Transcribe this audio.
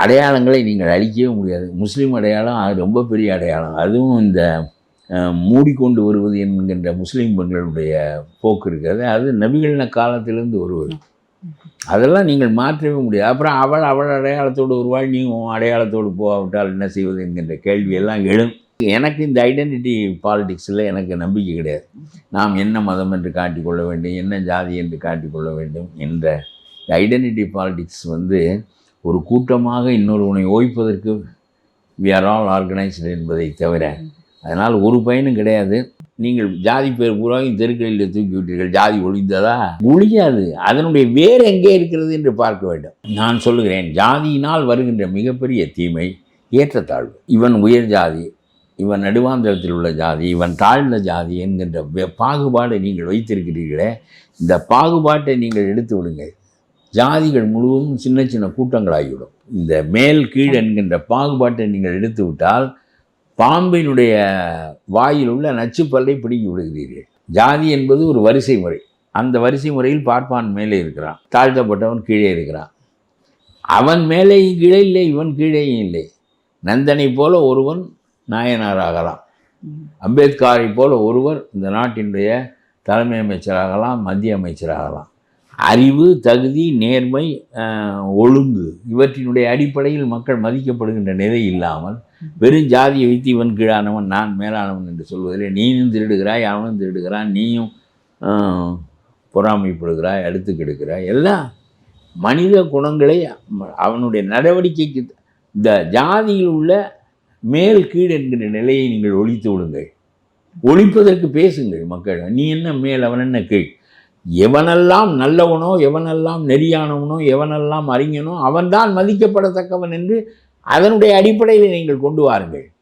அடையாளங்களை நீங்கள் அழிக்கவே முடியாது. முஸ்லீம் அடையாளம் அது ரொம்ப பெரிய அடையாளம். அதுவும் இந்த மூடிக்கொண்டு வருவது என்கின்ற முஸ்லீம் பெண்களுடைய போக்கு இருக்கிறது, அது நபிகளின காலத்திலிருந்து வருவது. அதெல்லாம் நீங்கள் மாற்றவே முடியாது. அப்புறம் அவள் அடையாளத்தோடு வருவாள், நீ உன் அடையாளத்தோடு போகாவிட்டால் என்ன செய்வது என்கின்ற கேள்வியெல்லாம் எழும். எனக்கு இந்த ஐடென்டிட்டி பாலிடிக்ஸில் எனக்கு நம்பிக்கை கிடையாது. நாம் என்ன மதம் என்று காட்டிக்கொள்ள வேண்டும், என்ன ஜாதி என்று காட்டிக்கொள்ள வேண்டும் என்ற ஐடென்டிட்டி பாலிடிக்ஸ் ஒரு கூட்டமாக இன்னொருவனை ஓய்ப்பதற்கு வி ஆர் ஆல் ஆர்கனைஸ்டு என்பதை தவிர அதனால் ஒரு பயனும் கிடையாது. நீங்கள் ஜாதி பேர் பூராவும் தெருக்களில் தூக்கி விட்டீர்கள், ஜாதி ஒழிந்ததா? ஒழியாது. அதனுடைய வேறு எங்கே இருக்கிறது என்று பார்க்க வேண்டும். நான் சொல்லுகிறேன், ஜாதியினால் வருகின்ற மிகப்பெரிய தீமை ஏற்றத்தாழ்வு. இவன் உயர் ஜாதி, இவன் நடுவாந்திரத்தில் உள்ள ஜாதி, இவன் தாழ்ந்த ஜாதி என்கின்ற பாகுபாடை நீங்கள் வைத்திருக்கிறீர்களே, இந்த பாகுபாட்டை நீங்கள் எடுத்து விடுங்கள். ஜாதிகள் முழுவதும் சின்ன சின்ன கூட்டங்களாகிவிடும். இந்த மேல் கீழ் என்கின்ற பாகுபாட்டை நீங்கள் எடுத்து விட்டால் பாம்பினுடைய வாயில் உள்ள நச்சுப்பல்லை பிடுங்கி விடுகிறீர்கள். ஜாதி என்பது ஒரு வரிசை முறை. அந்த வரிசை முறையில் பார்ப்பான் மேலே இருக்கிறான், தாழ்த்தப்பட்டவன் கீழே இருக்கிறான். அவன் மேலேயும் கீழே இல்லை, இவன் கீழேயும் இல்லை. நந்தனை போல ஒருவன் நாயனாராகலாம், அம்பேத்கரை போல ஒருவர் இந்த நாட்டினுடைய தலைமை அமைச்சராகலாம், மத்திய அமைச்சராகலாம். அறிவு, தகுதி, நேர்மை, ஒழுங்கு இவற்றினுடைய அடிப்படையில் மக்கள் மதிக்கப்படுகின்ற நிலை இல்லாமல் வெறும் ஜாதியை வைத்து இவன் கீழானவன் நான் மேலானவன் என்று சொல்வதில்லை. நீயும் திருடுகிறாய், அவனும் திருடுகிறான், நீயும் பொறாமைப்படுகிறாய், அடுத்து கெடுக்கிறாய். எல்லாம் மனித குணங்களை அவனுடைய நடவடிக்கைக்கு இந்த ஜாதியில் உள்ள மேல் கீழ் என்கிற நிலையை நீங்கள் ஒழித்து விடுங்கள். ஒழிப்பதற்கு பேசுங்கள் மக்கள். நீ என்ன மேல், அவன் என்ன கீழ். எவனெல்லாம் நல்லவனோ, எவனெல்லாம் நெறியானவனோ, எவனெல்லாம் அறிஞனோ அவன்தான் மதிக்கப்படத்தக்கவன் என்று அதனுடைய அடிப்படையில் நீங்கள் கொண்டு வாருங்கள்.